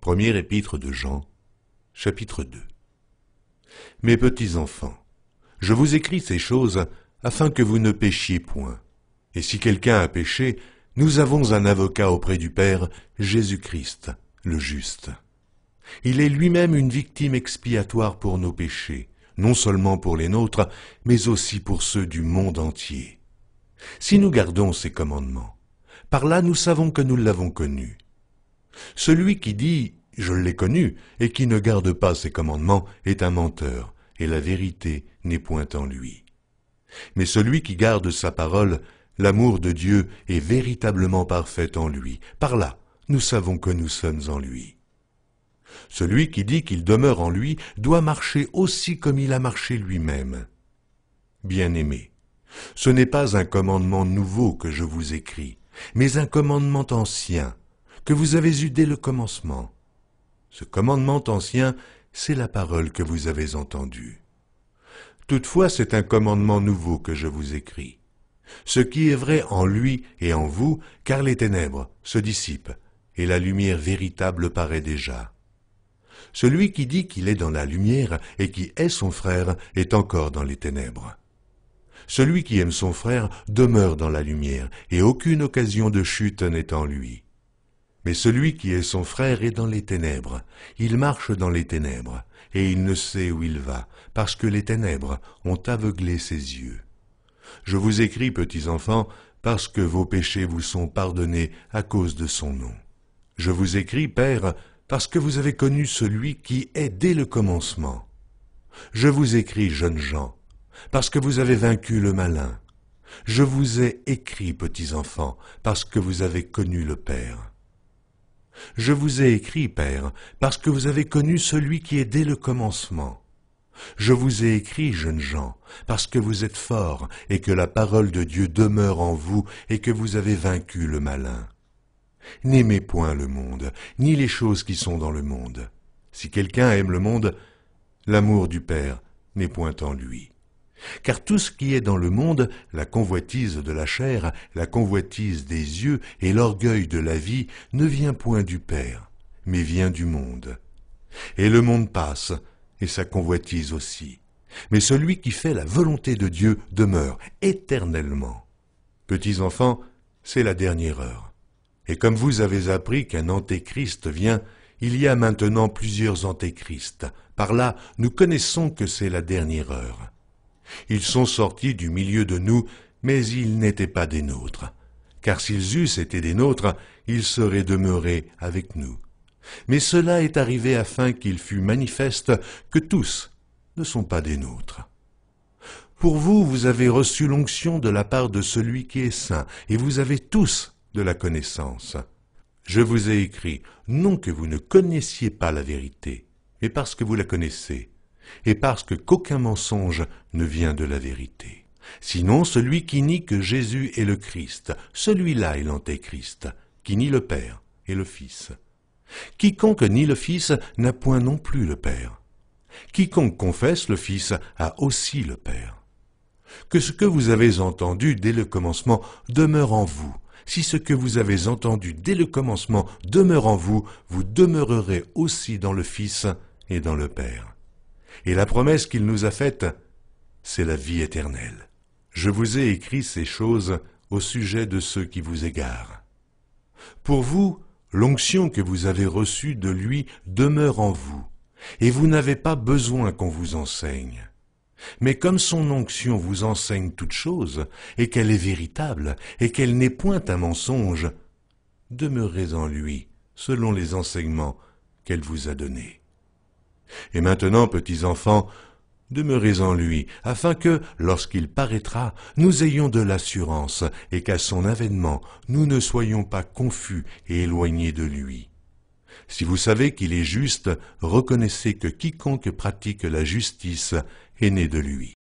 Première épître de Jean, chapitre 2. Mes petits enfants, je vous écris ces choses afin que vous ne péchiez point. Et si quelqu'un a péché, nous avons un avocat auprès du Père, Jésus-Christ, le juste. Il est lui-même une victime expiatoire pour nos péchés, non seulement pour les nôtres, mais aussi pour ceux du monde entier. Si nous gardons ses commandements, par là nous savons que nous l'avons connu. Celui qui dit « je l'ai connu » et qui ne garde pas ses commandements est un menteur, et la vérité n'est point en lui. Mais celui qui garde sa parole, l'amour de Dieu est véritablement parfait en lui. Par là, nous savons que nous sommes en lui. Celui qui dit qu'il demeure en lui doit marcher aussi comme il a marché lui-même. Bien-aimés, ce n'est pas un commandement nouveau que je vous écris, mais un commandement ancien, que vous avez eu dès le commencement. Ce commandement ancien, c'est la parole que vous avez entendue. Toutefois, c'est un commandement nouveau que je vous écris. Ce qui est vrai en lui et en vous, car les ténèbres se dissipent, et la lumière véritable paraît déjà. Celui qui dit qu'il est dans la lumière et qui est son frère est encore dans les ténèbres. Celui qui aime son frère demeure dans la lumière, et aucune occasion de chute n'est en lui. Mais celui qui est son frère est dans les ténèbres. Il marche dans les ténèbres, et il ne sait où il va, parce que les ténèbres ont aveuglé ses yeux. Je vous écris, petits enfants, parce que vos péchés vous sont pardonnés à cause de son nom. Je vous écris, Père, parce que vous avez connu celui qui est dès le commencement. Je vous écris, jeunes gens, parce que vous avez vaincu le malin. Je vous ai écrit, petits enfants, parce que vous avez connu le Père. Je vous ai écrit, Père, parce que vous avez connu celui qui est dès le commencement. Je vous ai écrit, jeunes gens, parce que vous êtes forts et que la parole de Dieu demeure en vous et que vous avez vaincu le malin. N'aimez point le monde, ni les choses qui sont dans le monde. Si quelqu'un aime le monde, l'amour du Père n'est point en lui. Car tout ce qui est dans le monde, la convoitise de la chair, la convoitise des yeux et l'orgueil de la vie, ne vient point du Père, mais vient du monde. Et le monde passe, et sa convoitise aussi. Mais celui qui fait la volonté de Dieu demeure éternellement. Petits enfants, c'est la dernière heure. Et comme vous avez appris qu'un antéchrist vient, il y a maintenant plusieurs antéchrists. Par là, nous connaissons que c'est la dernière heure. Ils sont sortis du milieu de nous, mais ils n'étaient pas des nôtres. Car s'ils eussent été des nôtres, ils seraient demeurés avec nous. Mais cela est arrivé afin qu'il fût manifeste que tous ne sont pas des nôtres. Pour vous, vous avez reçu l'onction de la part de celui qui est saint, et vous avez tous de la connaissance. Je vous ai écrit, non que vous ne connaissiez pas la vérité, mais parce que vous la connaissez, et parce qu'aucun mensonge ne vient de la vérité. Sinon, celui qui nie que Jésus est le Christ, celui-là est l'antéchrist, qui nie le Père et le Fils. Quiconque nie le Fils n'a point non plus le Père. Quiconque confesse le Fils a aussi le Père. Que ce que vous avez entendu dès le commencement demeure en vous. Si ce que vous avez entendu dès le commencement demeure en vous, vous demeurerez aussi dans le Fils et dans le Père. Et la promesse qu'il nous a faite, c'est la vie éternelle. Je vous ai écrit ces choses au sujet de ceux qui vous égarent. Pour vous, l'onction que vous avez reçue de lui demeure en vous, et vous n'avez pas besoin qu'on vous enseigne. Mais comme son onction vous enseigne toutes choses, et qu'elle est véritable, et qu'elle n'est point un mensonge, demeurez en lui, selon les enseignements qu'elle vous a donnés. Et maintenant, petits enfants, demeurez en lui, afin que, lorsqu'il paraîtra, nous ayons de l'assurance, et qu'à son avènement, nous ne soyons pas confus et éloignés de lui. Si vous savez qu'il est juste, reconnaissez que quiconque pratique la justice est né de lui.